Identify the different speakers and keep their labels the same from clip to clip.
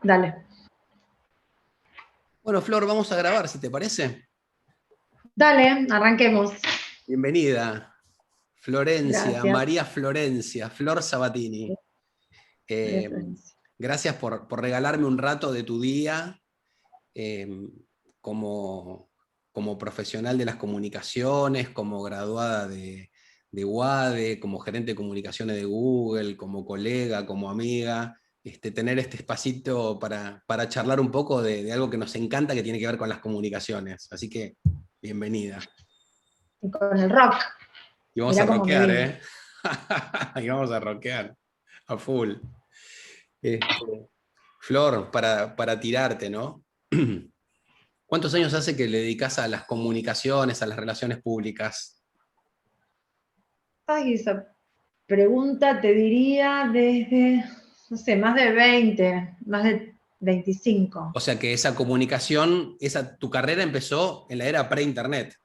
Speaker 1: Dale.
Speaker 2: Bueno, Flor, vamos a grabar, si te parece.
Speaker 1: Dale, arranquemos.
Speaker 2: Bienvenida, Florencia,
Speaker 1: Gracias.
Speaker 2: María Florencia, Flor Sabatini.
Speaker 1: María
Speaker 2: Eh,
Speaker 1: Florencia.
Speaker 2: Gracias por regalarme un rato de tu día eh, como, como profesional de las comunicaciones, como graduada de UADE, como gerente de comunicaciones de Google, como colega, como amiga. Tener este espacito para charlar un poco de algo que nos encanta, que tiene que ver con las comunicaciones. Así que, bienvenida.
Speaker 1: Y con el rock.
Speaker 2: Y vamos a
Speaker 1: Mirá cómo me
Speaker 2: rockear,
Speaker 1: vine.
Speaker 2: ¿eh? Y vamos a rockear a full. Flor, para tirarte, ¿no? ¿Cuántos años hace que le dedicas a las comunicaciones, a las relaciones públicas?
Speaker 1: Ay, esa pregunta te diría desde, no sé, más de 20, más de 25.
Speaker 2: O sea que esa comunicación, tu carrera empezó en la era pre-internet.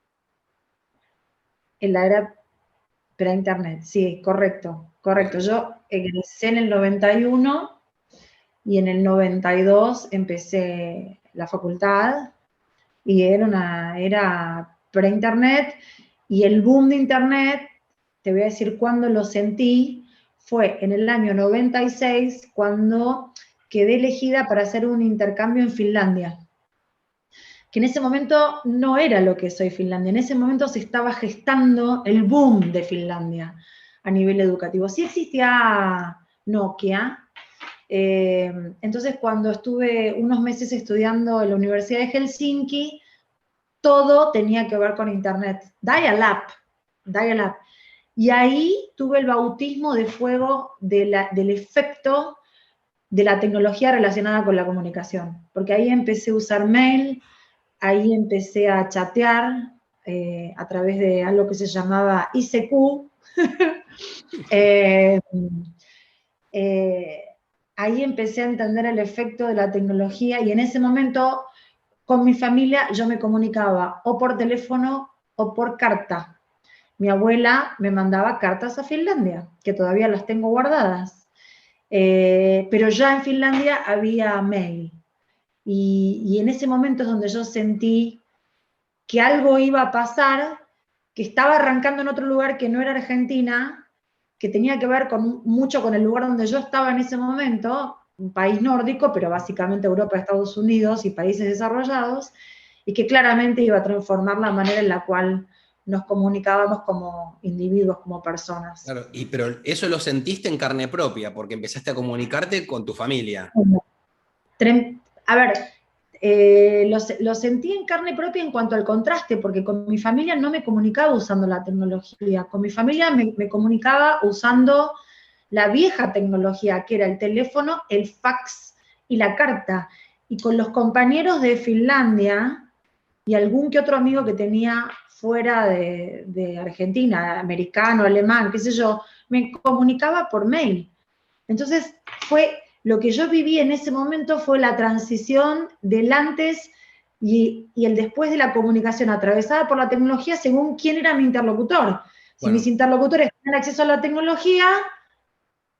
Speaker 1: En la era pre-internet, sí, correcto, correcto.
Speaker 2: Bien.
Speaker 1: Yo egresé en el 91 y en el 92 empecé la facultad y era pre-internet y el boom de internet, te voy a decir cuándo lo sentí, fue en el año 96 cuando quedé elegida para hacer un intercambio en Finlandia, que en ese momento no era lo que soy Finlandia, en ese momento se estaba gestando el boom de Finlandia a nivel educativo. Sí existía Nokia, entonces cuando estuve unos meses estudiando en la Universidad de Helsinki, todo tenía que ver con internet. Dial-up, dial-up. Y ahí tuve el bautismo de fuego del efecto de la tecnología relacionada con la comunicación, porque ahí empecé a usar mail, ahí empecé a chatear a través de algo que se llamaba ICQ. eh, eh, Ahí empecé a entender el efecto de la tecnología y en ese momento con mi familia yo me comunicaba o por teléfono o por carta. Mi abuela me mandaba cartas a Finlandia, que todavía las tengo guardadas. Pero ya en Finlandia había mail. Y en ese momento es donde yo sentí que algo iba a pasar, que estaba arrancando en otro lugar que no era Argentina, que tenía que ver mucho con el lugar donde yo estaba en ese momento, un país nórdico, pero básicamente Europa, Estados Unidos y países desarrollados, y que claramente iba a transformar la manera en la cual nos comunicábamos como individuos, como personas.
Speaker 2: Claro, pero eso lo sentiste en carne propia, porque empezaste a comunicarte con tu familia.
Speaker 1: A ver, lo sentí en carne propia en cuanto al contraste, porque con mi familia no me comunicaba usando la tecnología, con mi familia me comunicaba usando la vieja tecnología, que era el teléfono, el fax y la carta. Y con los compañeros de Finlandia y algún que otro amigo que tenía fuera de Argentina, americano, alemán, qué sé yo, me comunicaba por mail. Entonces, lo que yo viví en ese momento fue la transición del antes y el después de la comunicación atravesada por la tecnología según quién era mi interlocutor. Si mis
Speaker 2: Bueno,
Speaker 1: interlocutores tenían acceso a la tecnología,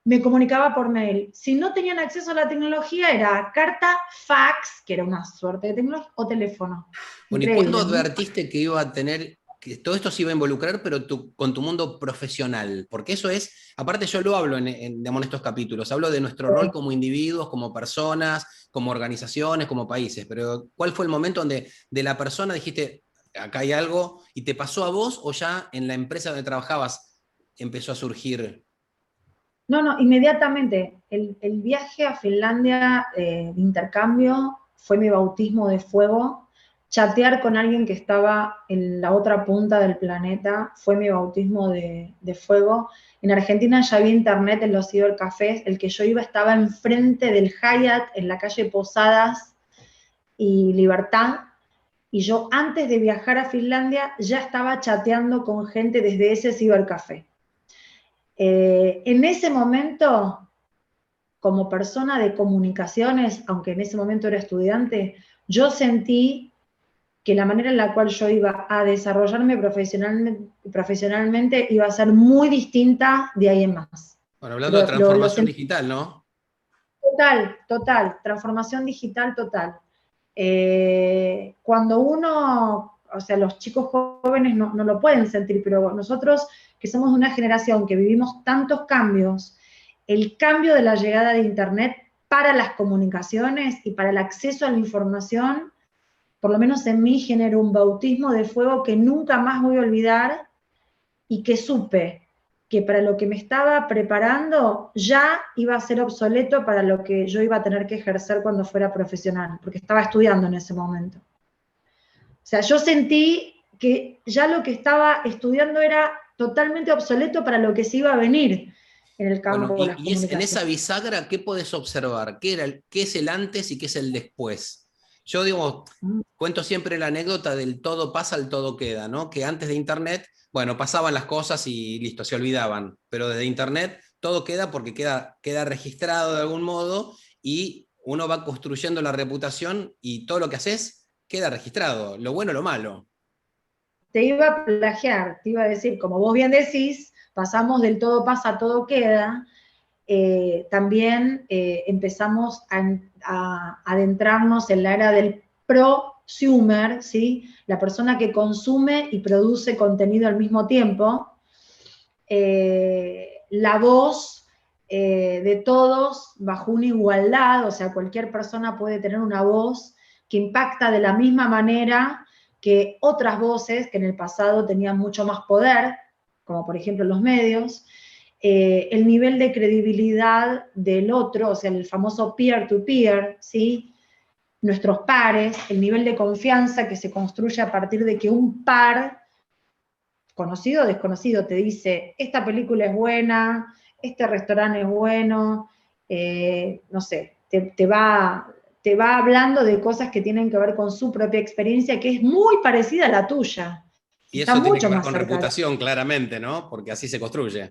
Speaker 1: me comunicaba por mail. Si no tenían acceso a la tecnología, era carta, fax, que era una suerte de tecnología, o teléfono.
Speaker 2: bueno, ¿y cuándo
Speaker 1: Increíble, ¿no?
Speaker 2: advertiste que iba a tener, que todo esto se iba a involucrar, pero con tu mundo profesional? Porque eso es, aparte yo lo hablo digamos, en estos capítulos, hablo de nuestro rol como individuos, como personas, como organizaciones, como países, pero ¿cuál fue el momento donde de la persona dijiste, acá hay algo, y te pasó a vos o ya en la empresa donde trabajabas empezó a surgir?
Speaker 1: No, no, inmediatamente. El viaje a Finlandia de intercambio fue mi bautismo de fuego. Chatear con alguien que estaba en la otra punta del planeta fue mi bautismo de fuego. En Argentina ya había internet en los cibercafés. El que yo iba estaba enfrente del Hyatt en la calle Posadas y Libertad. Y yo antes de viajar a Finlandia ya estaba chateando con gente desde ese cibercafé. En ese momento como persona de comunicaciones, aunque en ese momento era estudiante, yo sentí que la manera en la cual yo iba a desarrollarme profesionalmente iba a ser muy distinta de ahí en más.
Speaker 2: Bueno, hablando de
Speaker 1: Lo
Speaker 2: transformación
Speaker 1: sentí
Speaker 2: digital, ¿no?
Speaker 1: Total, transformación digital total. Cuando uno, o sea, los chicos jóvenes no lo pueden sentir, pero nosotros que somos de una generación que vivimos tantos cambios, el cambio de la llegada de Internet para las comunicaciones y para el acceso a la información, por lo menos en mí generó un bautismo de fuego que nunca más voy a olvidar y que supe que para lo que me estaba preparando ya iba a ser obsoleto para lo que yo iba a tener que ejercer cuando fuera profesional, porque estaba estudiando en ese momento. O sea, yo sentí que ya lo que estaba estudiando era totalmente obsoleto para lo que se iba a venir en el campo
Speaker 2: Bueno,
Speaker 1: de las
Speaker 2: y en esa
Speaker 1: comunicaciones.
Speaker 2: bisagra, ¿qué podés observar? ¿Qué es el antes y qué es el después? Yo digo, cuento siempre la anécdota del todo pasa, el todo queda, ¿no? Que antes de Internet, bueno, pasaban las cosas y listo, se olvidaban, pero desde Internet todo queda porque queda registrado de algún modo y uno va construyendo la reputación y todo lo que haces queda registrado, lo bueno o lo malo.
Speaker 1: Te iba a plagiar, te iba a decir, como vos bien decís, pasamos del todo pasa a todo queda, también empezamos a adentrarnos en la era del prosumer, ¿sí? La persona que consume y produce contenido al mismo tiempo, la voz de todos bajo una igualdad, o sea, cualquier persona puede tener una voz que impacta de la misma manera que otras voces que en el pasado tenían mucho más poder, como por ejemplo los medios, el nivel de credibilidad del otro, o sea, el famoso peer-to-peer, ¿sí? Nuestros pares, el nivel de confianza que se construye a partir de que un par, conocido o desconocido, te dice, esta película es buena, este restaurante es bueno, no sé, te va hablando de cosas que tienen que ver con su propia experiencia, que es muy parecida a la tuya.
Speaker 2: Y
Speaker 1: Está
Speaker 2: eso tiene que
Speaker 1: mucho
Speaker 2: ver
Speaker 1: más
Speaker 2: con
Speaker 1: cerca.
Speaker 2: reputación, claramente, ¿no? Porque así se construye,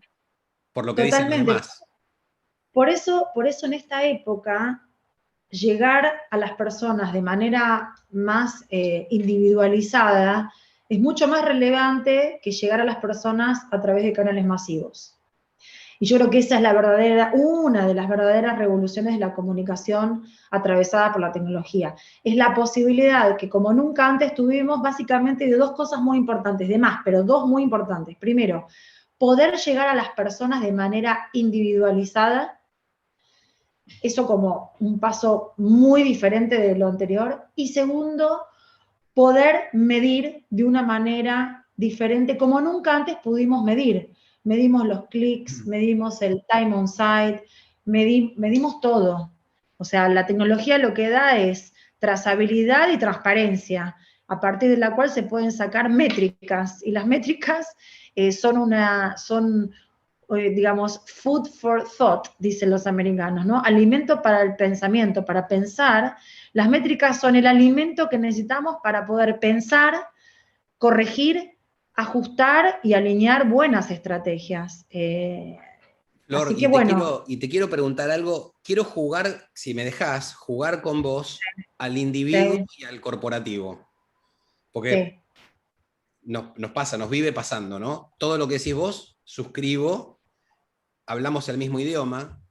Speaker 2: por lo que dicen los
Speaker 1: Totalmente.
Speaker 2: demás.
Speaker 1: Por eso en esta época, llegar a las personas de manera más individualizada es mucho más relevante que llegar a las personas a través de canales masivos. Y yo creo que esa es una de las verdaderas revoluciones de la comunicación atravesada por la tecnología. Es la posibilidad que como nunca antes tuvimos básicamente de dos cosas muy importantes, de más, pero dos muy importantes. Primero, poder llegar a las personas de manera individualizada, eso como un paso muy diferente de lo anterior. Y segundo, poder medir de una manera diferente, como nunca antes pudimos medir. Medimos los clics, medimos el time on site, medimos todo. O sea, la tecnología lo que da es trazabilidad y transparencia, a partir de la cual se pueden sacar métricas, y las métricas son digamos, food for thought, dicen los americanos, ¿no? Alimento para el pensamiento, para pensar. Las métricas son el alimento que necesitamos para poder pensar, corregir, ajustar y alinear buenas estrategias.
Speaker 2: Flor,
Speaker 1: Así que bueno,
Speaker 2: y te quiero preguntar algo. Quiero jugar, si me dejás, jugar con vos al individuo
Speaker 1: sí,
Speaker 2: y al corporativo. Porque
Speaker 1: sí,
Speaker 2: nos pasa, nos vive pasando, ¿no? Todo lo que decís vos, suscribo, hablamos el mismo idioma,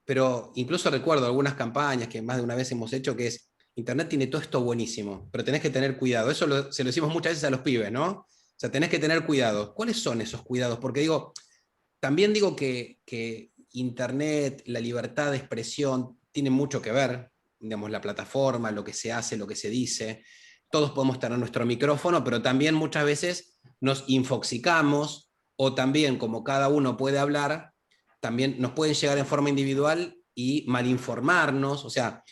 Speaker 2: pero incluso recuerdo algunas campañas que más de una vez hemos hecho que es, Internet tiene todo esto buenísimo, pero tenés que tener cuidado. Eso se lo decimos muchas veces a los pibes, ¿no? O sea, tenés que tener cuidado. ¿Cuáles son esos cuidados? Porque digo, también digo que Internet, la libertad de expresión, tiene mucho que ver, digamos, la plataforma, lo que se hace, lo que se dice. Todos podemos tener nuestro micrófono, pero también muchas veces nos infoxicamos o también, como cada uno puede hablar, también nos pueden llegar en forma individual y malinformarnos. O sea,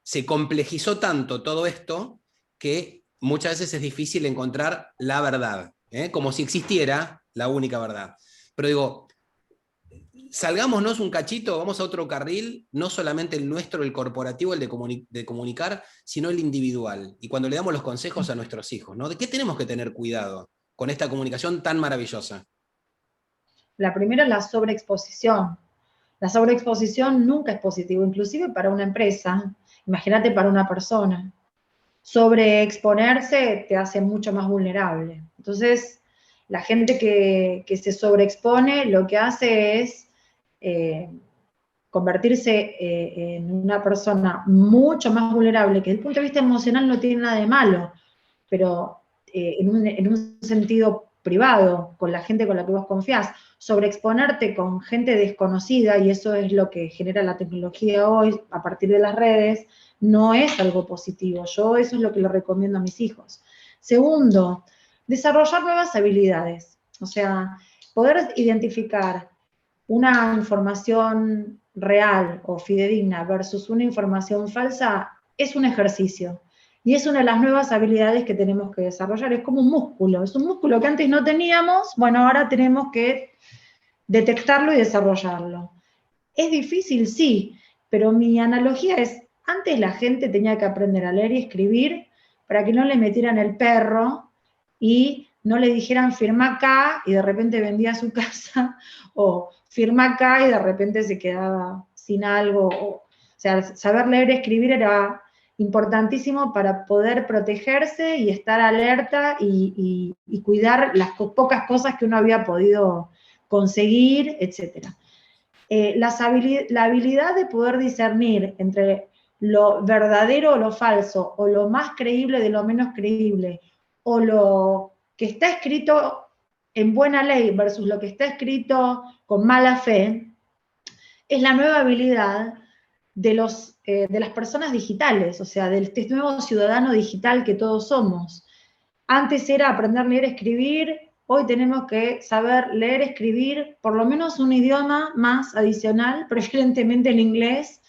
Speaker 2: se complejizó tanto todo esto que muchas veces es difícil encontrar la verdad, ¿eh? Como si existiera la única verdad. Pero digo, salgámonos un cachito, vamos a otro carril, no solamente el nuestro, el corporativo, el de comunicar, sino el individual. Y cuando le damos los consejos a nuestros hijos, ¿no? ¿De qué tenemos que tener cuidado con esta comunicación tan maravillosa?
Speaker 1: la primera es la sobreexposición. La sobreexposición nunca es positivo, inclusive para una empresa. Imagínate para una persona. Sobreexponerse te hace mucho más vulnerable. Entonces, la gente que se sobreexpone lo que hace es convertirse en una persona mucho más vulnerable, que desde el punto de vista emocional no tiene nada de malo, pero en un sentido privado, con la gente con la que vos confiás, sobreexponerte con gente desconocida, y eso es lo que genera la tecnología hoy a partir de las redes, no es algo positivo. Yo eso es lo que le recomiendo a mis hijos. Segundo, desarrollar nuevas habilidades. O sea, poder identificar una información real o fidedigna versus una información falsa es un ejercicio. Y es una de las nuevas habilidades que tenemos que desarrollar. Es como un músculo. Es un músculo que antes no teníamos, bueno, ahora tenemos que detectarlo y desarrollarlo. ¿Es difícil? Sí, pero mi analogía es, antes la gente tenía que aprender a leer y escribir para que no le metieran el perro y no le dijeran firma acá y de repente vendía su casa, o firma acá y de repente se quedaba sin algo. O sea, saber leer y escribir era importantísimo para poder protegerse y estar alerta y cuidar las pocas cosas que uno había podido conseguir, etcétera. La habilidad de poder discernir entre lo verdadero o lo falso, o lo más creíble de lo menos creíble, o lo que está escrito en buena ley versus lo que está escrito con mala fe, es la nueva habilidad de las personas digitales, o sea, de este nuevo ciudadano digital que todos somos. Antes era aprender a leer y escribir, hoy tenemos que saber leer, escribir, por lo menos un idioma más adicional, preferentemente el inglés,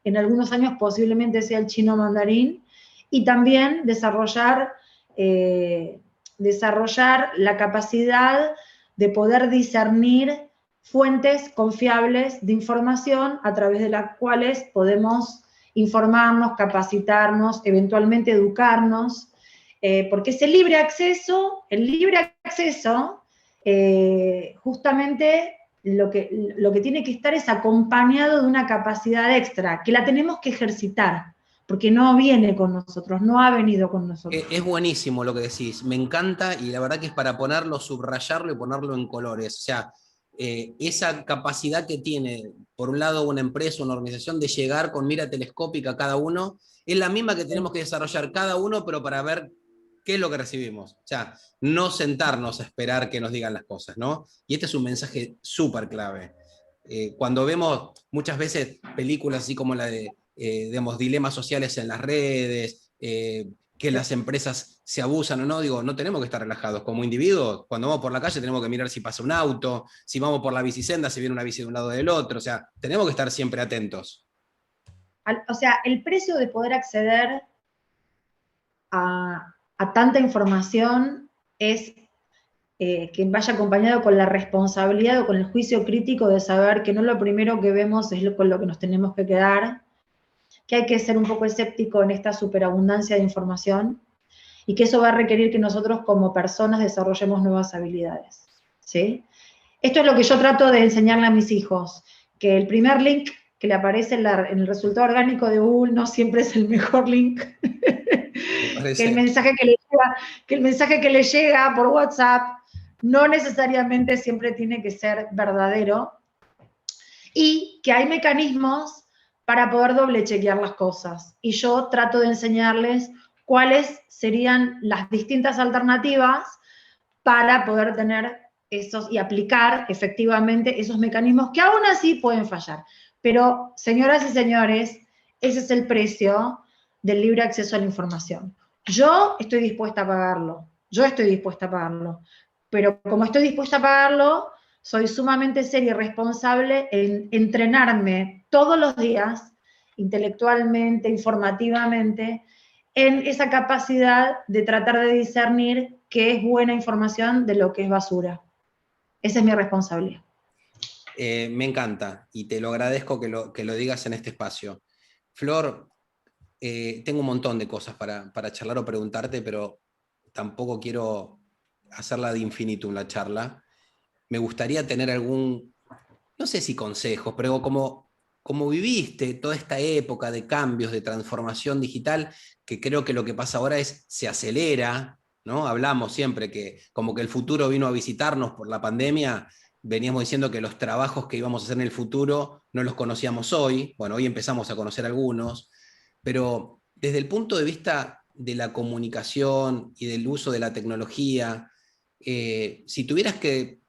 Speaker 1: en algunos años posiblemente sea el chino mandarín, y también desarrollar la capacidad de poder discernir fuentes confiables de información a través de las cuales podemos informarnos, capacitarnos, eventualmente educarnos, porque ese libre acceso, justamente lo que tiene que estar es acompañado de una capacidad extra, que la tenemos que ejercitar, porque no viene con nosotros, no ha venido con nosotros.
Speaker 2: Es buenísimo lo que decís, me encanta y la verdad que es para ponerlo, subrayarlo y ponerlo en colores. O sea, esa capacidad que tiene, por un lado, una empresa, una organización de llegar con mira telescópica a cada uno, es la misma que tenemos que desarrollar cada uno, pero para ver qué es lo que recibimos. O sea, no sentarnos a esperar que nos digan las cosas, ¿no? Y este es un mensaje súper clave. Cuando vemos muchas veces películas así como la de, digamos, dilemas sociales en las redes, que las empresas se abusan o no, digo, no tenemos que estar relajados. Como individuos, cuando vamos por la calle tenemos que mirar si pasa un auto, si vamos por la bicisenda, si viene una bici de un lado o del otro, o sea, tenemos que estar siempre atentos.
Speaker 1: O sea, el precio de poder acceder a tanta información es que vaya acompañado con la responsabilidad o con el juicio crítico de saber que no lo primero que vemos es con lo que nos tenemos que quedar, que hay que ser un poco escéptico en esta superabundancia de información, y que eso va a requerir que nosotros como personas desarrollemos nuevas habilidades, ¿sí? Esto es lo que yo trato de enseñarle a mis hijos, que el primer link que le aparece en el resultado orgánico de Google no siempre es el mejor link, que el mensaje que le llega por WhatsApp no necesariamente siempre tiene que ser verdadero, y que hay mecanismos para poder doble chequear las cosas. Y yo trato de enseñarles cuáles serían las distintas alternativas para poder tener esos y aplicar efectivamente esos mecanismos que aún así pueden fallar. Pero, señoras y señores, ese es el precio del libre acceso a la información. Yo estoy dispuesta a pagarlo, pero como estoy dispuesta a pagarlo, soy sumamente seria y responsable en entrenarme todos los días, intelectualmente, informativamente, en esa capacidad de tratar de discernir qué es buena información de lo que es basura. Esa es mi responsabilidad.
Speaker 2: Me encanta y te lo agradezco que lo digas en este espacio. Flor, tengo un montón de cosas para charlar o preguntarte, pero tampoco quiero hacerla de infinitum la charla. Me gustaría tener no sé si consejos, pero como viviste toda esta época de cambios, de transformación digital, que creo que lo que pasa ahora se acelera, ¿no? Hablamos siempre que como que el futuro vino a visitarnos por la pandemia, veníamos diciendo que los trabajos que íbamos a hacer en el futuro no los conocíamos hoy. Bueno, hoy empezamos a conocer algunos, pero desde el punto de vista de la comunicación y del uso de la tecnología, si tuvieras que,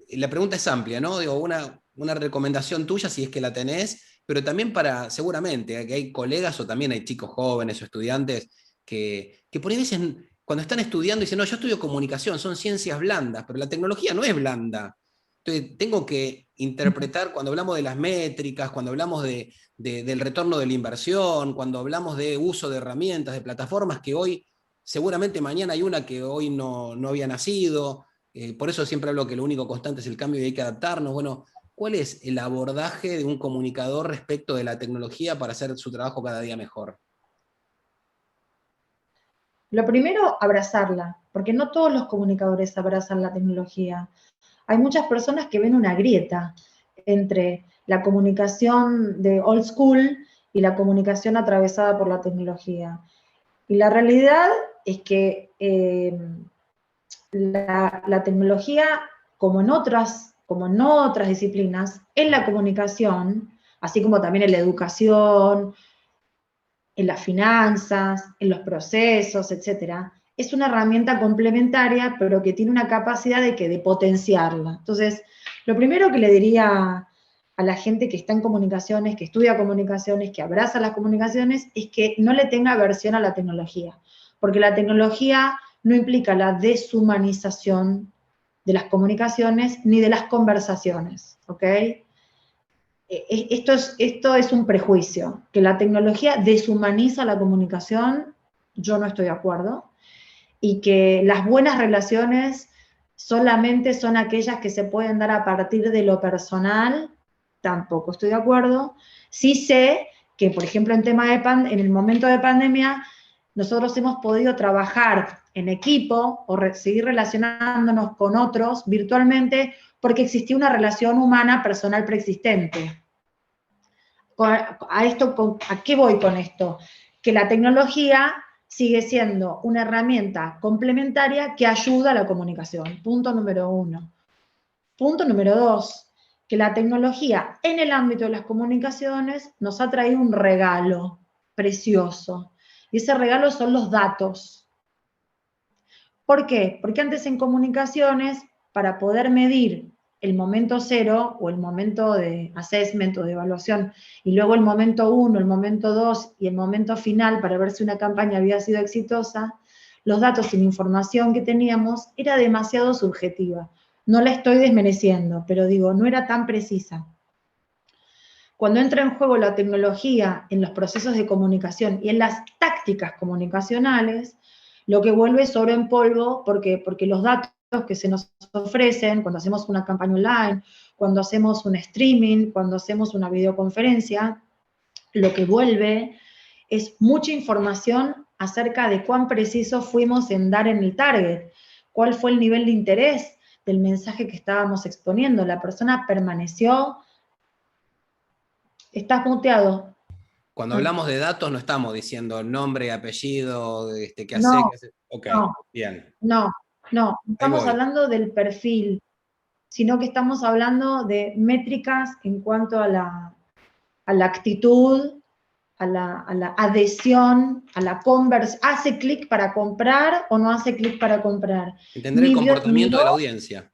Speaker 2: la pregunta es amplia, ¿no? Digo, una recomendación tuya, si es que la tenés, pero también para, seguramente, que hay colegas o también hay chicos jóvenes o estudiantes que por ahí dicen, cuando están estudiando, dicen, no, yo estudio comunicación, son ciencias blandas, pero la tecnología no es blanda. Entonces, tengo que interpretar, cuando hablamos de las métricas, cuando hablamos del retorno de la inversión, cuando hablamos de uso de herramientas, de plataformas, que hoy, seguramente mañana hay una que hoy no había nacido, por eso siempre hablo que lo único constante es el cambio y hay que adaptarnos. Bueno, ¿cuál es el abordaje de un comunicador respecto de la tecnología para hacer su trabajo cada día mejor?
Speaker 1: Lo primero, abrazarla, porque no todos los comunicadores abrazan la tecnología. Hay muchas personas que ven una grieta entre la comunicación de old school y la comunicación atravesada por la tecnología. Y la realidad es que la tecnología, como en otras disciplinas, en la comunicación, así como también en la educación, en las finanzas, en los procesos, etcétera, es una herramienta complementaria, pero que tiene una capacidad de potenciarla. Entonces, lo primero que le diría a la gente que está en comunicaciones, que estudia comunicaciones, que abraza las comunicaciones, es que no le tenga aversión a la tecnología, porque la tecnología no implica la deshumanización de las comunicaciones ni de las conversaciones, ¿ok? Esto es un prejuicio, que la tecnología deshumaniza la comunicación, yo no estoy de acuerdo, y que las buenas relaciones solamente son aquellas que se pueden dar a partir de lo personal, tampoco estoy de acuerdo. Sí sé que, por ejemplo, en el momento de pandemia, nosotros hemos podido trabajar en equipo o seguir relacionándonos con otros virtualmente porque existía una relación humana personal preexistente. ¿A qué voy con esto? Que la tecnología sigue siendo una herramienta complementaria que ayuda a la comunicación. Punto número 1. Punto número 2, que la tecnología en el ámbito de las comunicaciones nos ha traído un regalo precioso. Y ese regalo son los datos. ¿Por qué? Porque antes en comunicaciones, para poder medir el momento cero o el momento de assessment o de evaluación, y luego el momento 1, el momento 2 y el momento final para ver si una campaña había sido exitosa, los datos y la información que teníamos era demasiado subjetiva. No la estoy desmereciendo, pero digo, no era tan precisa. Cuando entra en juego la tecnología en los procesos de comunicación y en las tácticas comunicacionales, lo que vuelve es oro en polvo, porque los datos que se nos ofrecen cuando hacemos una campaña online, cuando hacemos un streaming, cuando hacemos una videoconferencia, lo que vuelve es mucha información acerca de cuán precisos fuimos en dar en el target, cuál fue el nivel de interés del mensaje que estábamos exponiendo. La persona permaneció. Estás muteado.
Speaker 2: Cuando hablamos de datos no estamos diciendo nombre, apellido, qué hace,
Speaker 1: No,
Speaker 2: qué hace. Ok,
Speaker 1: no,
Speaker 2: bien,
Speaker 1: no, no.
Speaker 2: ahí
Speaker 1: Estamos
Speaker 2: voy.
Speaker 1: hablando del perfil, sino que estamos hablando de métricas en cuanto a la actitud, a la adhesión, a la conversión. ¿Hace clic para comprar o no hace clic para comprar?
Speaker 2: Entender el comportamiento
Speaker 1: Miró,
Speaker 2: de la audiencia.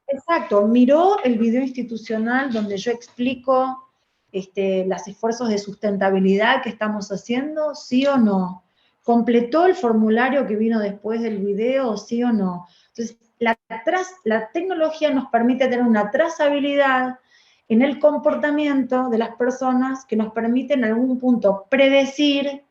Speaker 1: exacto, miró el video institucional donde yo explico los esfuerzos de sustentabilidad que estamos haciendo, sí o no. ¿Completó el formulario que vino después del video, sí o no? Entonces, la tecnología nos permite tener una trazabilidad en el comportamiento de las personas que nos permite en algún punto predecir,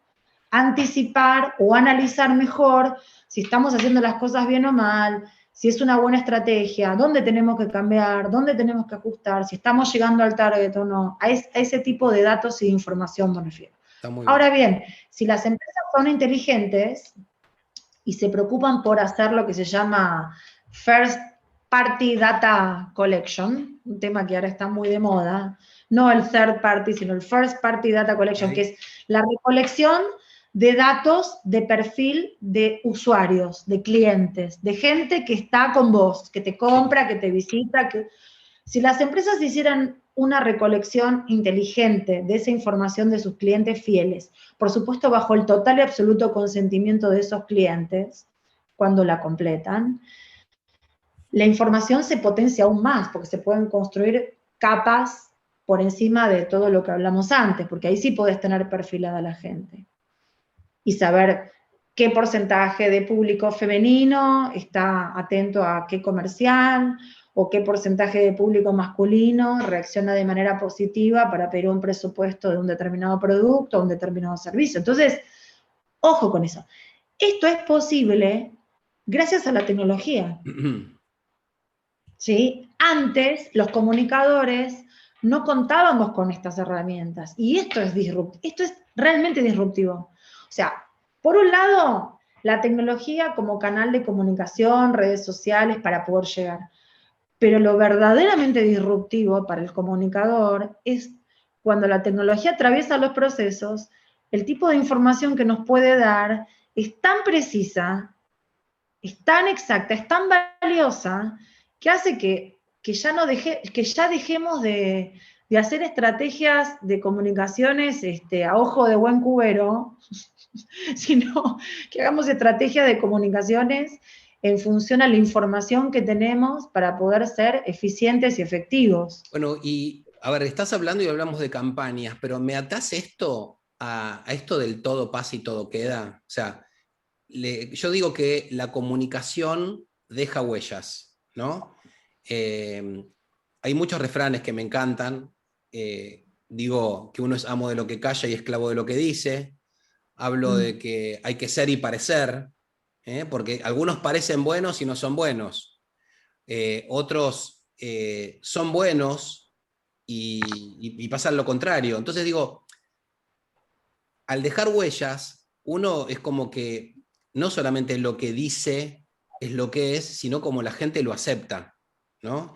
Speaker 1: anticipar o analizar mejor si estamos haciendo las cosas bien o mal, si es una buena estrategia, dónde tenemos que cambiar, dónde tenemos que ajustar, si estamos llegando al target o no. A ese tipo de datos y de información me refiero.
Speaker 2: Está muy bien.
Speaker 1: Ahora bien, si las empresas son inteligentes y se preocupan por hacer lo que se llama First Party Data Collection, un tema que ahora está muy de moda, no el third party, sino el First Party Data Collection, que
Speaker 2: Okay.
Speaker 1: es la recolección de datos de perfil de usuarios, de clientes, de gente que está con vos, que te compra, que te visita. Si las empresas hicieran una recolección inteligente de esa información de sus clientes fieles, por supuesto bajo el total y absoluto consentimiento de esos clientes, cuando la completan, la información se potencia aún más, porque se pueden construir capas por encima de todo lo que hablamos antes, porque ahí sí podés tener perfilada a la gente. Y saber qué porcentaje de público femenino está atento a qué comercial, o qué porcentaje de público masculino reacciona de manera positiva para pedir un presupuesto de un determinado producto o un determinado servicio. Entonces, ojo con eso. Esto es posible gracias a la tecnología. ¿Sí? Antes, los comunicadores no contábamos con estas herramientas, y esto es realmente disruptivo. O sea, por un lado, la tecnología como canal de comunicación, redes sociales para poder llegar, pero lo verdaderamente disruptivo para el comunicador es cuando la tecnología atraviesa los procesos, el tipo de información que nos puede dar es tan precisa, es tan exacta, es tan valiosa, que hace que ya dejemos de hacer estrategias de comunicaciones a ojo de buen cubero, sino que hagamos estrategias de comunicaciones en función a la información que tenemos para poder ser eficientes y efectivos.
Speaker 2: Bueno, y a ver, estás hablando y hablamos de campañas, pero ¿me atás esto a esto del todo pasa y todo queda? O sea, yo digo que la comunicación deja huellas, ¿no? Hay muchos refranes que me encantan. Digo que uno es amo de lo que calla y esclavo de lo que dice. Hablo de que hay que ser y parecer, porque algunos parecen buenos y no son buenos. Otros son buenos y pasan lo contrario. Entonces digo, al dejar huellas, uno es como que no solamente lo que dice es lo que es, sino como la gente lo acepta, ¿no?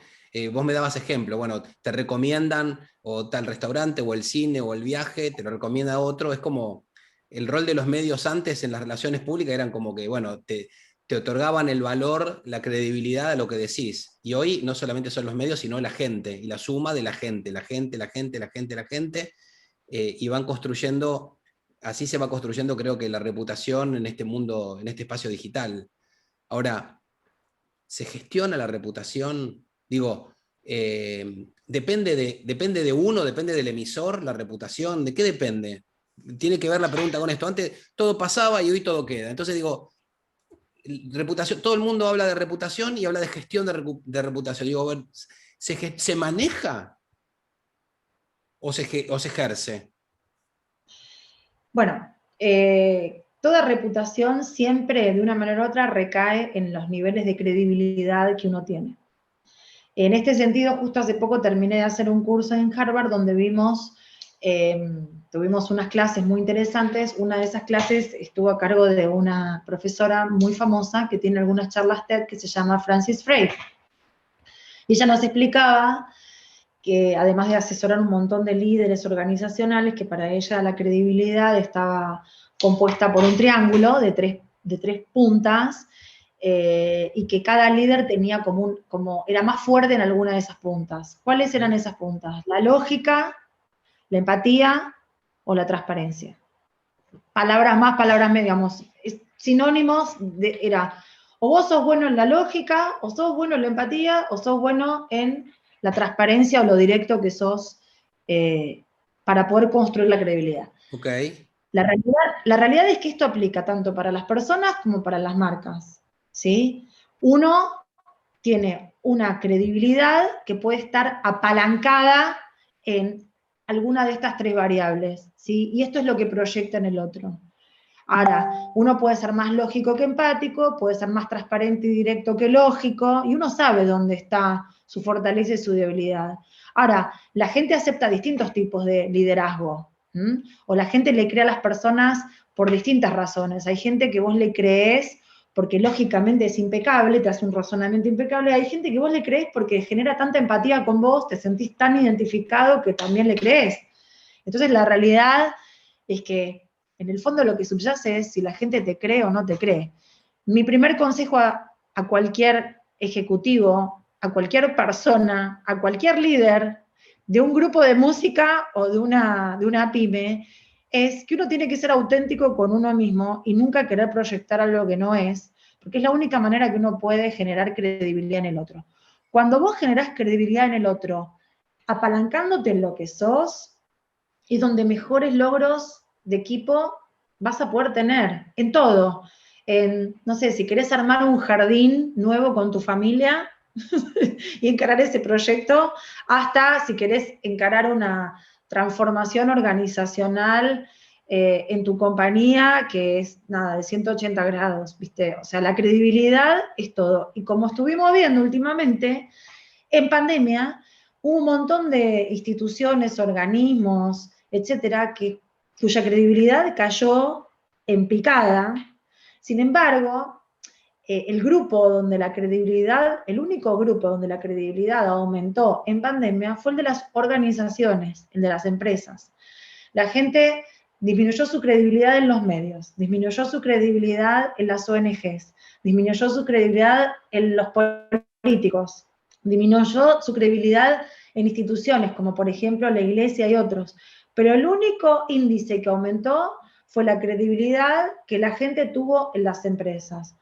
Speaker 2: Vos me dabas ejemplo, bueno, te recomiendan o tal restaurante o el cine o el viaje, te lo recomienda otro, es como el rol de los medios antes en las relaciones públicas eran como que, bueno, te otorgaban el valor, la credibilidad a lo que decís. Y hoy no solamente son los medios, sino la gente, y la suma de la gente, y van construyendo, así se va construyendo creo que la reputación en este mundo, en este espacio digital. Ahora, ¿se gestiona la reputación? Digo, depende de uno, depende del emisor, la reputación, ¿de qué depende? Tiene que ver la pregunta con esto. Antes todo pasaba y hoy todo queda. Entonces digo, reputación, todo el mundo habla de reputación y habla de gestión de reputación. Digo, bueno, ¿se maneja o se ejerce?
Speaker 1: Bueno, toda reputación siempre, de una manera u otra, recae en los niveles de credibilidad que uno tiene. En este sentido, justo hace poco terminé de hacer un curso en Harvard donde tuvimos unas clases muy interesantes. Una de esas clases estuvo a cargo de una profesora muy famosa que tiene algunas charlas TED que se llama Frances Frei. Y ella nos explicaba que además de asesorar un montón de líderes organizacionales, que para ella la credibilidad estaba compuesta por un triángulo de tres puntas, y que cada líder tenía como era más fuerte en alguna de esas puntas. ¿Cuáles eran esas puntas? La lógica, la empatía o la transparencia. Palabras más, palabras menos, digamos, sinónimos era o vos sos bueno en la lógica, o sos bueno en la empatía, o sos bueno en la transparencia o lo directo que sos, para poder construir la credibilidad.
Speaker 2: Okay.
Speaker 1: La realidad es que esto aplica tanto para las personas como para las marcas, ¿sí? Uno tiene una credibilidad que puede estar apalancada en alguna de estas tres variables, ¿sí? Y esto es lo que proyecta en el otro. Ahora, uno puede ser más lógico que empático, puede ser más transparente y directo que lógico, y uno sabe dónde está su fortaleza y su debilidad. Ahora, la gente acepta distintos tipos de liderazgo, o la gente le cree a las personas por distintas razones. Hay gente que vos le creés porque lógicamente es impecable, te hace un razonamiento impecable. Hay gente que vos le creés porque genera tanta empatía con vos, te sentís tan identificado que también le creés. Entonces, la realidad es que en el fondo lo que subyace es si la gente te cree o no te cree. Mi primer consejo a cualquier ejecutivo, a cualquier persona, a cualquier líder de un grupo de música o de una pyme, es que uno tiene que ser auténtico con uno mismo y nunca querer proyectar algo que no es, porque es la única manera que uno puede generar credibilidad en el otro. Cuando vos generás credibilidad en el otro, apalancándote en lo que sos, es donde mejores logros de equipo vas a poder tener, en todo. No sé, si querés armar un jardín nuevo con tu familia y encarar ese proyecto, hasta si querés encarar una transformación organizacional en tu compañía, que es nada, de 180 grados, ¿viste? O sea, la credibilidad es todo. Y como estuvimos viendo últimamente, en pandemia hubo un montón de instituciones, organismos, etcétera, cuya credibilidad cayó en picada. Sin embargo, el grupo donde la credibilidad, el único grupo donde la credibilidad aumentó en pandemia fue el de las organizaciones, el de las empresas. La gente disminuyó su credibilidad en los medios, disminuyó su credibilidad en las ONGs, disminuyó su credibilidad en los políticos, disminuyó su credibilidad en instituciones como por ejemplo la Iglesia y otros. Pero el único índice que aumentó fue la credibilidad que la gente tuvo en las empresas.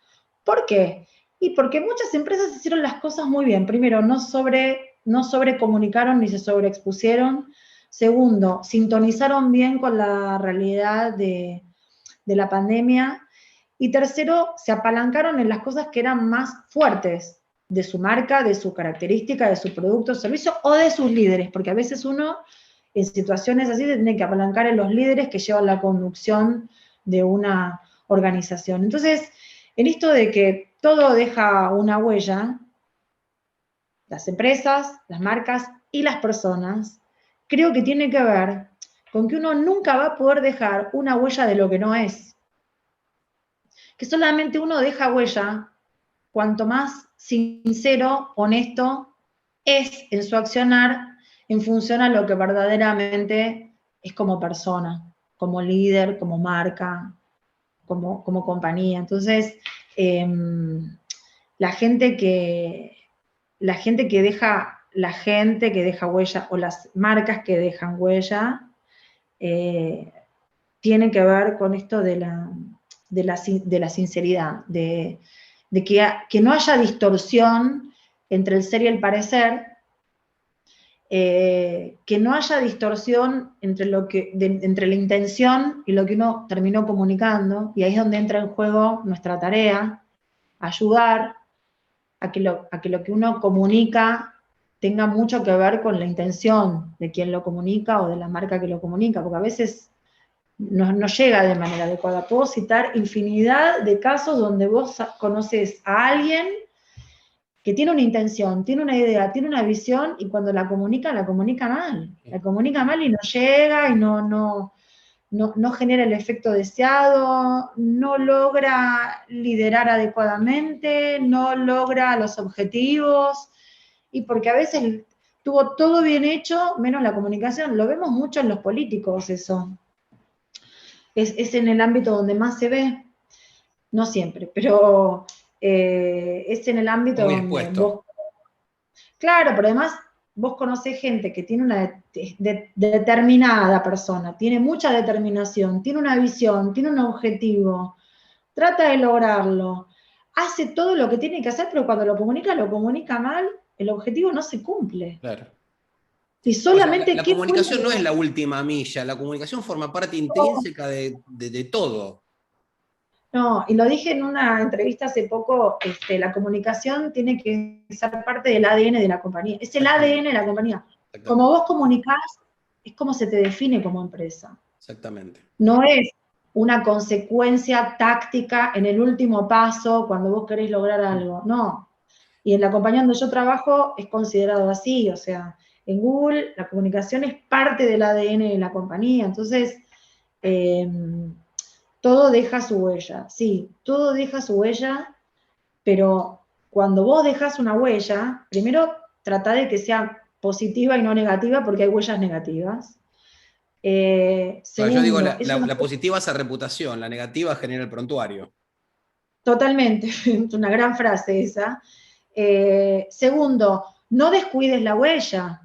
Speaker 1: ¿Por qué? Y porque muchas empresas hicieron las cosas muy bien. Primero, no sobrecomunicaron ni se sobreexpusieron. Segundo, sintonizaron bien con la realidad de la pandemia. Y tercero, se apalancaron en las cosas que eran más fuertes de su marca, de su característica, de su producto o servicio o de sus líderes, porque a veces uno en situaciones así se tiene que apalancar en los líderes que llevan la conducción de una organización. Entonces, en esto de que todo deja una huella, las empresas, las marcas y las personas, creo que tiene que ver con que uno nunca va a poder dejar una huella de lo que no es. Que solamente uno deja huella cuanto más sincero, honesto es en su accionar en función a lo que verdaderamente es como persona, como líder, como marca, como compañía. Entonces, la gente que deja huella, o las marcas que dejan huella, tienen que ver con esto de la sinceridad, de que no haya distorsión entre el ser y el parecer, que no haya distorsión entre la intención y lo que uno terminó comunicando, y ahí es donde entra en juego nuestra tarea, ayudar a que lo que uno comunica tenga mucho que ver con la intención de quien lo comunica o de la marca que lo comunica, porque a veces no llega de manera adecuada. Puedo citar infinidad de casos donde vos conoces a alguien que tiene una intención, tiene una idea, tiene una visión, y cuando la comunica mal. La comunica mal y no llega, y no genera el efecto deseado, no logra liderar adecuadamente, no logra los objetivos, y porque a veces tuvo todo bien hecho, menos la comunicación. Lo vemos mucho en los políticos eso. Es en el ámbito donde más se ve, no siempre, pero es en el ámbito
Speaker 2: Muy
Speaker 1: donde
Speaker 2: expuesto.
Speaker 1: Claro, pero además vos conocés gente que tiene una determinada persona, tiene mucha determinación, tiene una visión, tiene un objetivo, trata de lograrlo, hace todo lo que tiene que hacer, pero cuando lo comunica mal, el objetivo no se cumple.
Speaker 2: Claro.
Speaker 1: Y
Speaker 2: O sea,
Speaker 1: solamente
Speaker 2: la
Speaker 1: qué fue lo
Speaker 2: comunicación no es
Speaker 1: que...
Speaker 2: la última milla, la comunicación forma parte intrínseca de todo.
Speaker 1: No, y lo dije en una entrevista hace poco, la comunicación tiene que ser parte del ADN de la compañía. Es el ADN de la compañía. Como
Speaker 2: Exactamente.
Speaker 1: vos comunicás, es como se te define como empresa.
Speaker 2: Exactamente.
Speaker 1: No es una consecuencia táctica en el último paso cuando vos querés lograr algo, no. Y en la compañía donde yo trabajo es considerado así, o sea, en Google la comunicación es parte del ADN de la compañía, entonces todo deja su huella, sí, todo deja su huella, pero cuando vos dejas una huella, primero trata de que sea positiva y no negativa, porque hay huellas negativas.
Speaker 2: Claro, yo digo,
Speaker 1: Segundo,
Speaker 2: la positiva hace reputación, la negativa genera el prontuario.
Speaker 1: totalmente, es una gran frase esa. Segundo, no descuides la huella.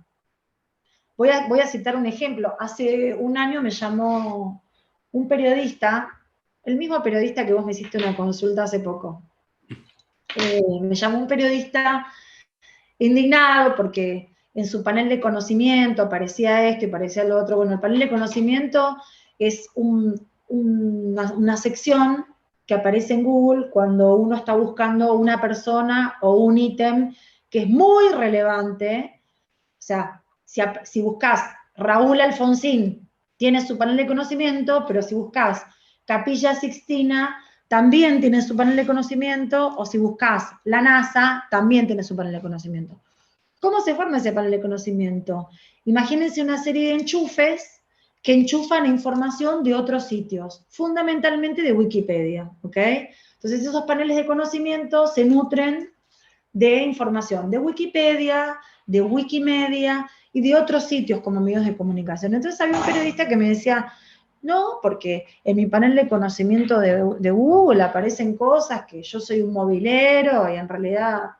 Speaker 1: Voy a citar un ejemplo. Hace un año me llamó un periodista, el mismo periodista que vos me hiciste una consulta hace poco. Me llamó un periodista indignado porque en su panel de conocimiento aparecía esto y aparecía lo otro. Bueno, el panel de conocimiento es una sección que aparece en Google cuando uno está buscando una persona o un ítem que es muy relevante. O sea, si buscas Raúl Alfonsín, tiene su panel de conocimiento, pero si buscas Capilla Sixtina, también tiene su panel de conocimiento, o si buscas la NASA, también tiene su panel de conocimiento. ¿Cómo se forma ese panel de conocimiento? Imagínense una serie de enchufes que enchufan información de otros sitios, fundamentalmente de Wikipedia, ¿ok? Entonces esos paneles de conocimiento se nutren de información de Wikipedia, de Wikimedia y de otros sitios como medios de comunicación. Entonces había un periodista que me decía, no, porque en mi panel de conocimiento de Google aparecen cosas que yo soy un movilero y en realidad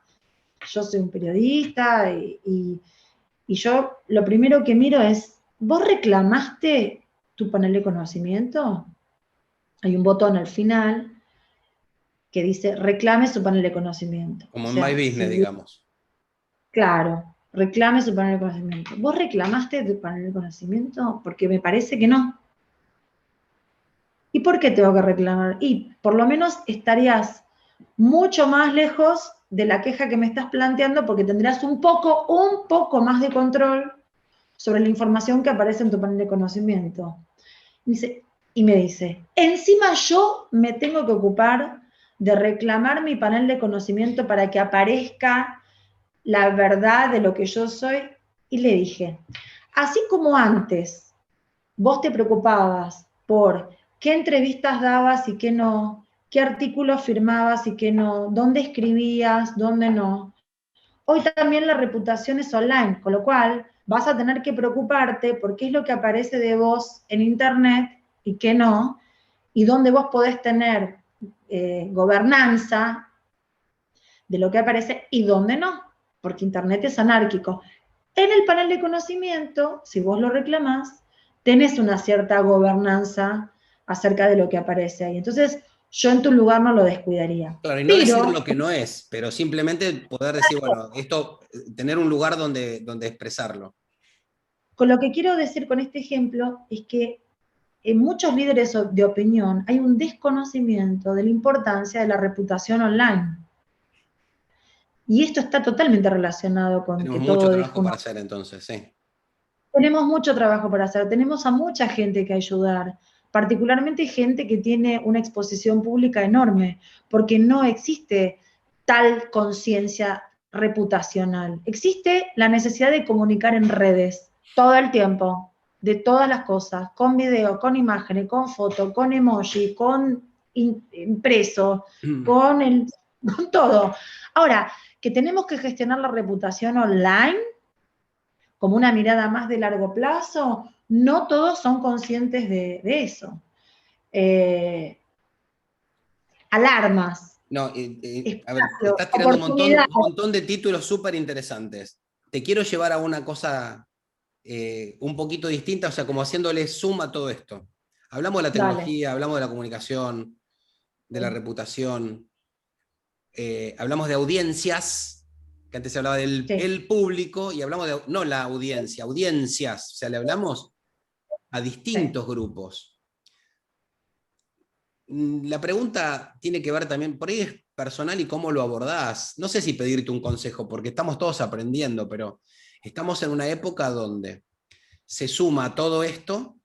Speaker 1: yo soy un periodista y yo lo primero que miro es, ¿vos reclamaste tu panel de conocimiento? Hay un botón al final que dice reclame su panel de conocimiento. O
Speaker 2: Como en My
Speaker 1: sea,
Speaker 2: Business,
Speaker 1: si,
Speaker 2: digamos.
Speaker 1: claro, reclame su panel de conocimiento. ¿Vos reclamaste tu panel de conocimiento? Porque me parece que no. ¿Y por qué tengo que reclamar? Y por lo menos estarías mucho más lejos de la queja que me estás planteando porque tendrías un poco más de control sobre la información que aparece en tu panel de conocimiento. Y me dice, encima yo me tengo que ocupar de reclamar mi panel de conocimiento para que aparezca la verdad de lo que yo soy. Y le dije, así como antes vos te preocupabas por qué entrevistas dabas y qué no, qué artículos firmabas y qué no, dónde escribías, dónde no. Hoy también la reputación es online, con lo cual vas a tener que preocuparte por qué es lo que aparece de vos en Internet y qué no, y dónde vos podés tener gobernanza de lo que aparece y dónde no, porque Internet es anárquico. En el panel de conocimiento, si vos lo reclamás, tenés una cierta gobernanza acerca de lo que aparece ahí. Entonces, yo en tu lugar no lo descuidaría.
Speaker 2: Claro, y no decir
Speaker 1: Pero,
Speaker 2: lo que no es, pero simplemente poder decir, bueno, esto, tener un lugar donde expresarlo.
Speaker 1: con lo que quiero decir con este ejemplo es que en muchos líderes de opinión hay un desconocimiento de la importancia de la reputación online. Y esto está totalmente relacionado con que
Speaker 2: Tenemos mucho
Speaker 1: todo
Speaker 2: trabajo para
Speaker 1: desconocimiento.
Speaker 2: hacer entonces, sí.
Speaker 1: Tenemos mucho trabajo para hacer, tenemos a mucha gente que ayudar, particularmente gente que tiene una exposición pública enorme, porque no existe tal conciencia reputacional. Existe la necesidad de comunicar en redes todo el tiempo, de todas las cosas, con video, con imágenes, con foto, con emoji, con impreso, con todo. Ahora, que tenemos que gestionar la reputación online como una mirada más de largo plazo, no todos son conscientes de eso. Eh, Alarmas,
Speaker 2: No, a ver,
Speaker 1: espacio,
Speaker 2: estás tirando
Speaker 1: oportunidad.
Speaker 2: un montón de títulos súper interesantes. Te quiero llevar a una cosa un poquito distinta, o sea, como haciéndole suma a todo esto. Hablamos de la
Speaker 1: Dale.
Speaker 2: tecnología, hablamos de la comunicación, de la reputación, hablamos de audiencias, que antes se hablaba del
Speaker 1: Sí,
Speaker 2: el público, y hablamos de, no la audiencia, audiencias, o sea, le hablamos a
Speaker 1: sí.
Speaker 2: distintos grupos. La pregunta tiene que ver también, por ahí es personal y cómo lo abordás. No sé si pedirte un consejo, porque estamos todos aprendiendo, pero estamos en una época donde se suma a todo esto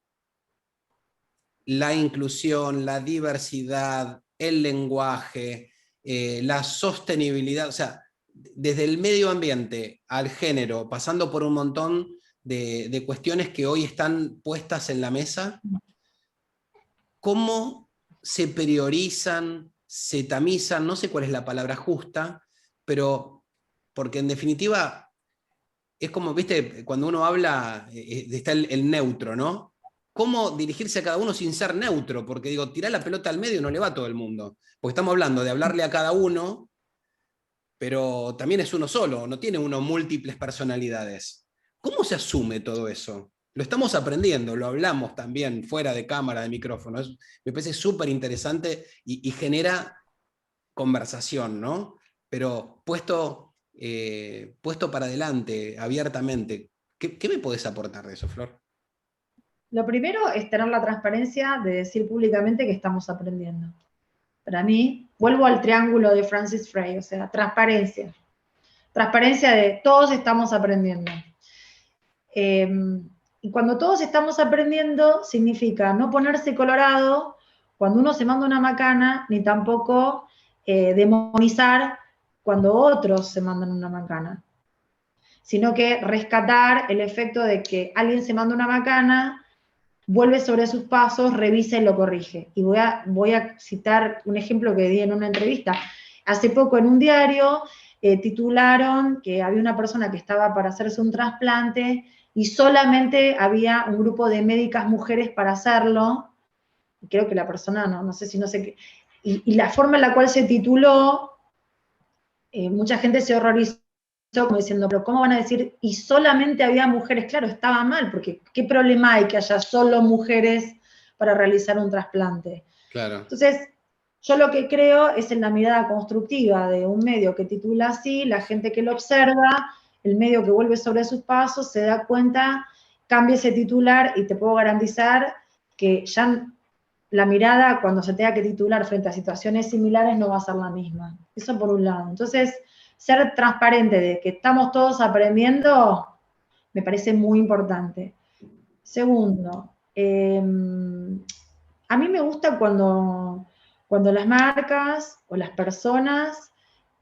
Speaker 2: la inclusión, la diversidad, el lenguaje, la sostenibilidad, o sea, desde el medio ambiente al género, pasando por un montón de cuestiones que hoy están puestas en la mesa, ¿cómo se priorizan, se tamizan? No sé cuál es la palabra justa, pero porque en definitiva es como, viste, cuando uno habla, está el neutro, ¿no? cómo dirigirse a cada uno sin ser neutro, porque digo, tirar la pelota al medio no le va a todo el mundo, porque estamos hablando de hablarle a cada uno, pero también es uno solo, no tiene uno múltiples personalidades. ¿Cómo se asume todo eso? Lo estamos aprendiendo, lo hablamos también fuera de cámara, de micrófono. Me parece súper interesante y genera conversación, ¿no? Pero puesto para adelante, abiertamente, ¿qué me podés aportar de eso, Flor?
Speaker 1: Lo primero es tener la transparencia de decir públicamente que estamos aprendiendo. Para mí, vuelvo al triángulo de Francis Frey, o sea, transparencia. Transparencia de todos estamos aprendiendo. Y cuando todos estamos aprendiendo, significa no ponerse colorado cuando uno se manda una macana, ni tampoco demonizar cuando otros se mandan una macana, sino que rescatar el efecto de que alguien se manda una macana, vuelve sobre sus pasos, revisa y lo corrige. Y voy a citar un ejemplo que di en una entrevista. Hace poco en un diario titularon que había una persona que estaba para hacerse un trasplante y solamente había un grupo de médicas mujeres para hacerlo. Creo que la persona, no sé si no sé qué. Y la forma en la cual se tituló, mucha gente se horrorizó como diciendo, pero ¿cómo van a decir? Y solamente había mujeres. Claro, estaba mal, porque ¿qué problema hay que haya solo mujeres para realizar un trasplante?
Speaker 2: Claro.
Speaker 1: Entonces, yo lo que creo es en la mirada constructiva de un medio que titula así, la gente que lo observa, el medio que vuelve sobre sus pasos, se da cuenta, cambia ese titular y te puedo garantizar que ya la mirada cuando se tenga que titular frente a situaciones similares no va a ser la misma. Eso por un lado. Entonces, ser transparente de que estamos todos aprendiendo me parece muy importante. Segundo, a mí me gusta cuando las marcas o las personas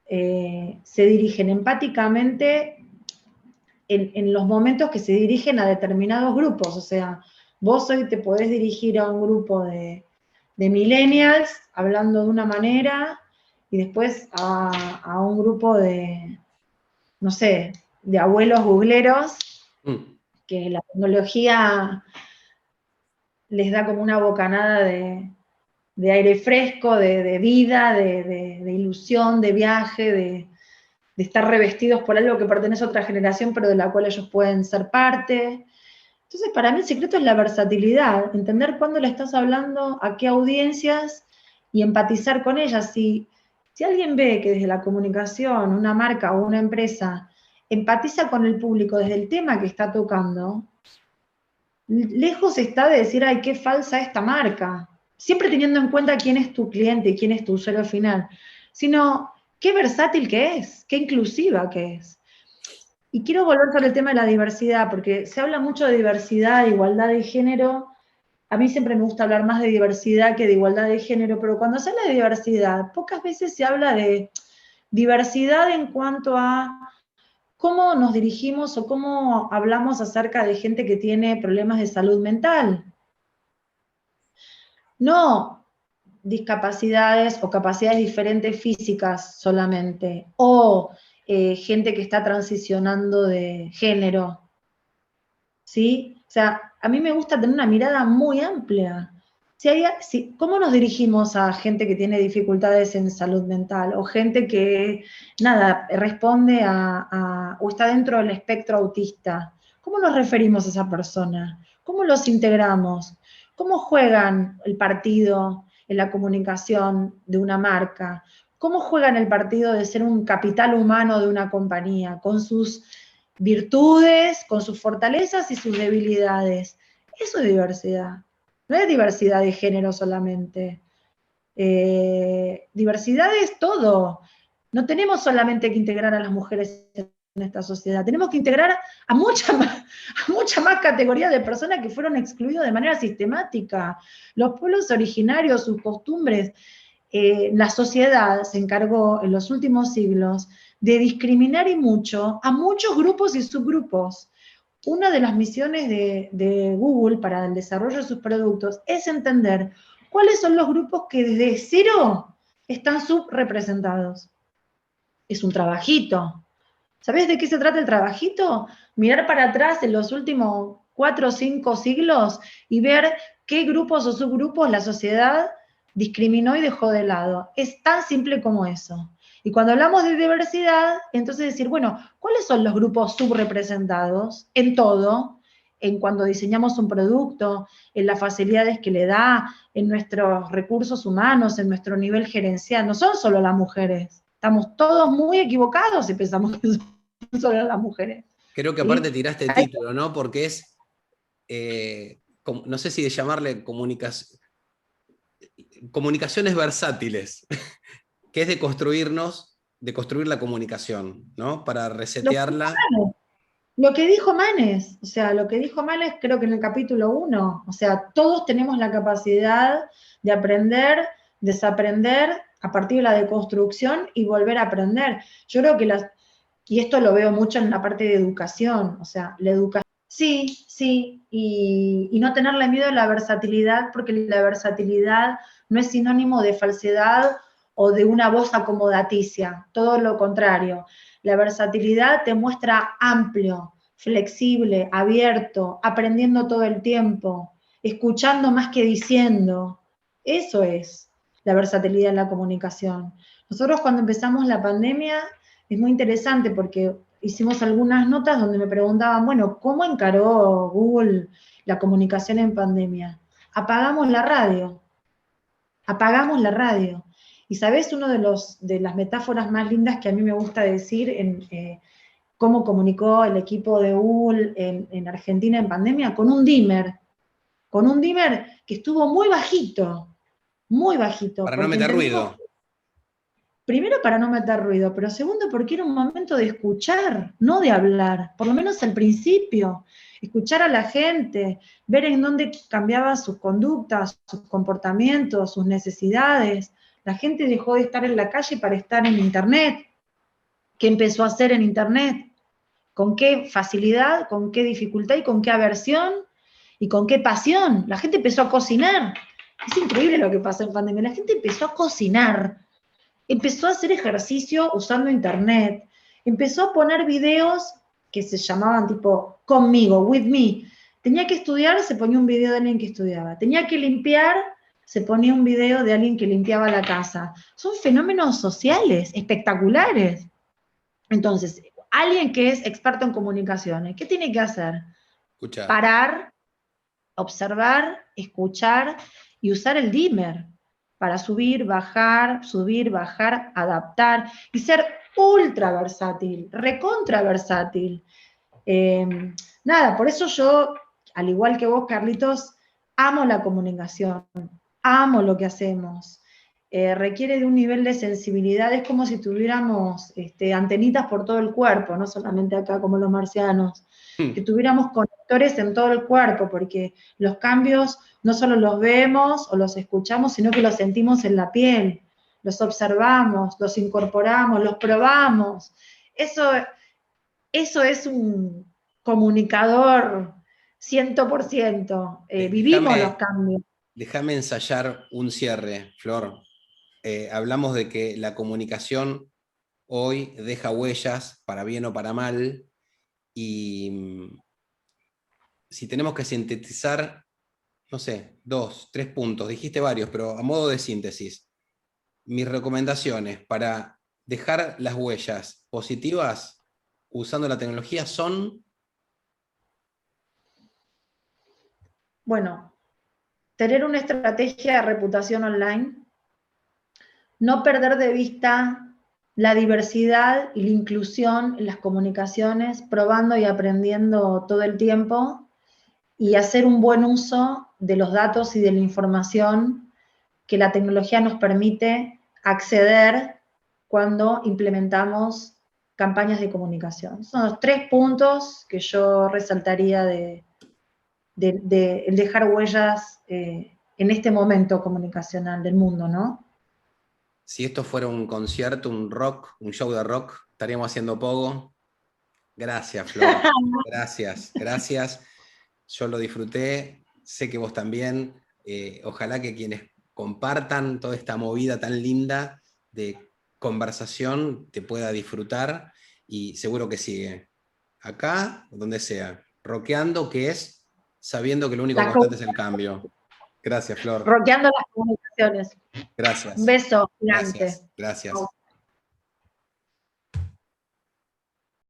Speaker 1: se dirigen empáticamente en los momentos que se dirigen a determinados grupos. O sea, vos hoy te podés dirigir a un grupo de millennials hablando de una manera y después a un grupo de, no sé, de abuelos googleros, que la tecnología les da como una bocanada de aire fresco, de vida, de ilusión, de viaje, de estar revestidos por algo que pertenece a otra generación, pero de la cual ellos pueden ser parte. Entonces, para mí el secreto es la versatilidad, entender cuándo le estás hablando, a qué audiencias y empatizar con ellas. Si alguien ve que desde la comunicación, una marca o una empresa empatiza con el público desde el tema que está tocando, lejos está de decir, ay, qué falsa esta marca. Siempre teniendo en cuenta quién es tu cliente y quién es tu usuario final, sino qué versátil que es, qué inclusiva que es. Y quiero volver sobre el tema de la diversidad, porque se habla mucho de diversidad, de igualdad de género. A mí siempre me gusta hablar más de diversidad que de igualdad de género, pero cuando se habla de diversidad, pocas veces se habla de diversidad en cuanto a cómo nos dirigimos o cómo hablamos acerca de gente que tiene problemas de salud mental. No discapacidades o capacidades diferentes físicas solamente, o gente que está transicionando de género, ¿sí? O sea, a mí me gusta tener una mirada muy amplia. ¿Cómo nos dirigimos a gente que tiene dificultades en salud mental? O gente que, nada, responde o está dentro del espectro autista. ¿Cómo nos referimos a esa persona? ¿Cómo los integramos? ¿Cómo juegan el partido en la comunicación de una marca? ¿Cómo juegan el partido de ser un capital humano de una compañía, con sus virtudes, con sus fortalezas y sus debilidades? Eso es diversidad. No es diversidad de género solamente. Diversidad es todo. No tenemos solamente que integrar a las mujeres en esta sociedad, tenemos que integrar a mucha más categoría de personas que fueron excluidas de manera sistemática. Los pueblos originarios, sus costumbres. La sociedad se encargó en los últimos siglos de discriminar y mucho a muchos grupos y subgrupos. Una de las misiones de Google para el desarrollo de sus productos es entender cuáles son los grupos que desde cero están subrepresentados. Es un trabajito. ¿Sabés de qué se trata el trabajito? Mirar para atrás en los últimos 4 o 5 siglos y ver qué grupos o subgrupos la sociedad discriminó y dejó de lado. Es tan simple como eso. Y cuando hablamos de diversidad, entonces decir, bueno, ¿cuáles son los grupos subrepresentados en todo? En cuando diseñamos un producto, en las facilidades que le da, en nuestros recursos humanos, en nuestro nivel gerencial. No son solo las mujeres. Estamos todos muy equivocados si pensamos que son solo las mujeres.
Speaker 2: Creo que aparte tiraste el título, ¿no? Porque es, no sé si de llamarle comunicaciones versátiles, que es de construirnos, de construir la comunicación, ¿no? Para resetearla.
Speaker 1: Lo que dijo Manes, o sea, lo que dijo Manes creo que en el capítulo 1, o sea, todos tenemos la capacidad de aprender, desaprender a partir de la deconstrucción y volver a aprender. Yo creo que y esto lo veo mucho en la parte de educación, o sea, la educación, sí, sí, y no tenerle miedo a la versatilidad, porque la versatilidad no es sinónimo de falsedad o de una voz acomodaticia, todo lo contrario. La versatilidad te muestra amplio, flexible, abierto, aprendiendo todo el tiempo, escuchando más que diciendo. Eso es la versatilidad en la comunicación. Nosotros cuando empezamos la pandemia es muy interesante porque hicimos algunas notas donde me preguntaban, bueno, ¿cómo encaró Google la comunicación en pandemia? Apagamos la radio, apagamos la radio. Y sabés, uno de las metáforas más lindas que a mí me gusta decir en cómo comunicó el equipo de Google en Argentina en pandemia, con un dimmer que estuvo muy bajito,
Speaker 2: Para no
Speaker 1: porque
Speaker 2: meter
Speaker 1: entendimos,
Speaker 2: ruido.
Speaker 1: primero para no meter ruido, pero segundo porque era un momento de escuchar, no de hablar, por lo menos al principio, escuchar a la gente, ver en dónde cambiaban sus conductas, sus comportamientos, sus necesidades. La gente dejó de estar en la calle para estar en Internet. ¿Qué empezó a hacer en Internet? ¿Con qué facilidad, con qué dificultad y con qué aversión y con qué pasión? La gente empezó a cocinar. Es increíble lo que pasó en pandemia. La gente empezó a cocinar, empezó a hacer ejercicio usando internet, empezó a poner videos que se llamaban tipo conmigo, with me. Tenía que estudiar, se ponía un video de alguien que estudiaba. Tenía que limpiar, se ponía un video de alguien que limpiaba la casa. Son fenómenos sociales espectaculares. Entonces, alguien que es experto en comunicaciones, ¿qué tiene que hacer?
Speaker 2: Escucha.
Speaker 1: Parar, observar, escuchar y usar el dimmer para subir, bajar, adaptar y ser ultra versátil, recontra versátil. Nada, por eso yo, al igual que vos, Carlitos, amo la comunicación, amo lo que hacemos. Requiere de un nivel de sensibilidad, es como si tuviéramos antenitas por todo el cuerpo, no solamente acá como los marcianos, que tuviéramos conectores en todo el cuerpo, porque los cambios no solo los vemos o los escuchamos, sino que los sentimos en la piel, los observamos, los incorporamos, los probamos. Eso es un comunicador 100%. Vivimos los cambios.
Speaker 2: Déjame ensayar un cierre, Flor. Hablamos de que la comunicación hoy deja huellas, para bien o para mal, y si tenemos que sintetizar, no sé, 2, 3 puntos, dijiste varios, pero a modo de síntesis, mis recomendaciones para dejar las huellas positivas usando la tecnología son...
Speaker 1: Bueno, tener una estrategia de reputación online, no perder de vista la diversidad y la inclusión en las comunicaciones, probando y aprendiendo todo el tiempo, y hacer un buen uso de los datos y de la información que la tecnología nos permite acceder cuando implementamos campañas de comunicación. Son los 3 puntos que yo resaltaría de dejar huellas en este momento comunicacional del mundo, ¿no?
Speaker 2: Si esto fuera un concierto, un rock, un show de rock, estaríamos haciendo pogo. Gracias, Flor. Gracias, gracias. Yo lo disfruté, sé que vos también. Ojalá que quienes compartan toda esta movida tan linda de conversación te pueda disfrutar y seguro que sigue. Acá, o donde sea, rockeando, que es sabiendo que lo único constante es el cambio. Gracias, Flor.
Speaker 1: Rockeando las comunicaciones.
Speaker 2: Gracias.
Speaker 1: Un beso gigante.
Speaker 2: Gracias.